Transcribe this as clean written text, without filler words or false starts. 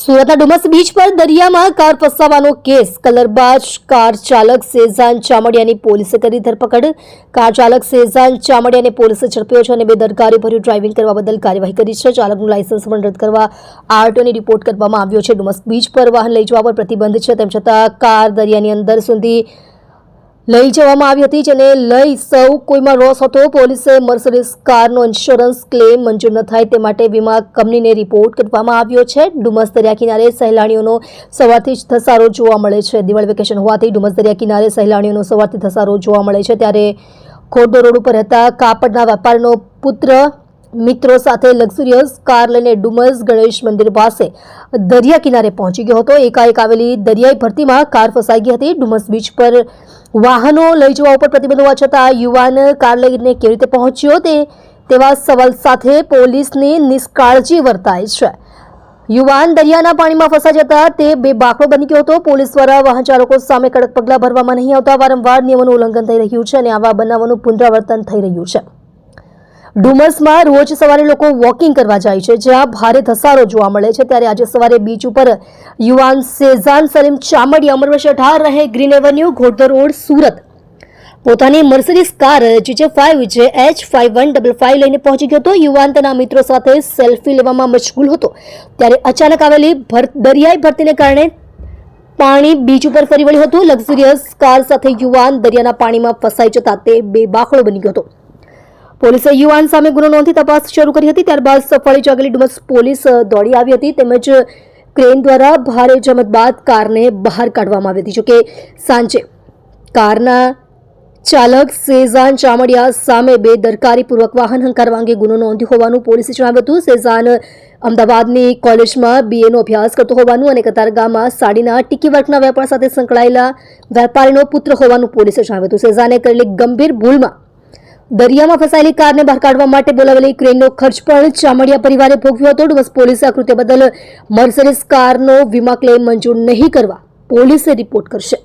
સુરતના ડુમસ બીચ પર દરિયામાં કાર ફસાવાનો કેસ કલરબાજ કાર ચાલક સેઝાન ચામડિયાની પોલીસે કરી ધરપકડ। કાર ચાલક સેઝાન ચામડિયાને પોલીસે ઝડપ્યો છે અને બેદરકારીભર્યું ડ્રાઇવિંગ કરવા બદલ કાર્યવાહી કરી છે। ચાલકનું લાયસન્સ પણ રદ કરવા આરટીઓને રિપોર્ટ કરવામાં આવ્યો છે। ડુમસ બીચ પર વાહન લઈ જવા પર પ્રતિબંધ છે, તેમ છતાં કાર દરિયાની અંદર સુધી લઈ જવામાં આવી હતી, જેને લઈ સૌ કોઈમાં રોષ હતો। પોલીસે મર્સિડીઝ કારનો ઇન્સ્યોરન્સ ક્લેમ મંજૂર ન થાય તે માટે વીમા કંપનીને રિપોર્ટ કરવામાં આવ્યો છે। ડુમસ દરિયા કિનારે સહેલાણીઓનો સવારથી જ ધસારો જોવા મળે છે। દિવાળી વેકેશન હોવાથી ડુમસ દરિયા કિનારે સહેલાણીઓનો સવારથી ધસારો જોવા મળે છે, ત્યારે ખોડદો રોડ ઉપર રહેતા કાપડના વેપારીનો પુત્ર મિત્રો સાથે લક્ઝરિયસ કાર લઈને ડુમસ ગણેશ મંદિર પાસે દરિયા કિનારે પહોંચી ગયો હતો। એકાએક આવેલી દરિયાઈ ભરતીમાં કાર ફસાઈ ગઈ હતી। ડુમસ બીચ પર વાહનો લઈ જવા ઉપર પ્રતિબંધ હોવા છતાં યુવાન કાર લઈને કેવી રીતે પહોંચ્યો તેવા સવાલ સાથે પોલીસની નિષ્કાળજી વર્તાય છે। યુવાન દરિયાના પાણીમાં ફસાઈ જતા તે બેબાકળો બની ગયો હતો। પોલીસ દ્વારા વાહન ચાલકો સામે કડક પગલાં ભરવામાં નહીં આવતા વારંવાર નિયમોનું ઉલ્લંઘન થઈ રહ્યું છે અને આવા બનાવોનું પુનરાવર્તન થઈ રહ્યું છે। ડુમસમાં રોજ સવારે લોકો વોકિંગ કરવા જાય છે, જ્યાં ભારે ધસારો જોવા મળે છે, ત્યારે આજે સવારે બીચ ઉપર યુવાન સેઝાન સલીમ ચામડિયા ઉંમર વર્ષ 18 રહે ગ્રીન એવન્યુ ઘોડદર રોડ સુરત પોતાની મર્સિડીઝ કાર GJ5H5155 લઈને પહોંચી ગયો હતો। યુવાન તેના મિત્રો સાથે સેલ્ફી લેવામાં મશગુલ હતો, ત્યારે અચાનક આવેલી દરિયાઈ ભરતીને કારણે પાણી બીચ ઉપર ફરી વળ્યું હતું। લક્ઝરિયસ કાર સાથે યુવાન દરિયાના પાણીમાં ફસાઈ જતા તે બેબાકળો બની ગયો હતો। પોલીસે યુવાન સામે ગુનો નોંધી તપાસ શરૂ કરી હતી। ત્યારબાદ સફાળી જાગેલી ડુમસ પોલીસ દોડી આવી હતી, તેમજ ક્રેન દ્વારા ભારે જહેમત બાદ કારને બહાર કાઢવામાં આવી હતી। જોકે સાંજે કારના ચાલક સેઝાન ચામડિયા સામે બેદરકારીપૂર્વક વાહન હંકારવા અંગે ગુનો નોંધ્યો હોવાનું પોલીસે જણાવ્યું હતું। સેઝાન અમદાવાદની કોલેજમાં BA નો અભ્યાસ કરતો હોવાનું અને કતારગામમાં સાડીના ટીકી વર્કના વેપાર સાથે સંકળાયેલા વેપારીનો પુત્ર હોવાનું પોલીસે જણાવ્યું હતું। સેઝાને કરેલી ગંભીર ભૂલમાં દરિયામાં ફસાયેલી કારને બહાર કાઢવા માટે બોલાવેલી ક્રેનનો ખર્ચ પણ ચામડિયા પરિવારે ભોગવ્યો હતો। ડુમસ પોલીસે આ કૃત્ય બદલ મર્સિડીઝ કારનો વીમા ક્લેમ મંજૂર નહીં કરવા પોલીસે રિપોર્ટ કરશે।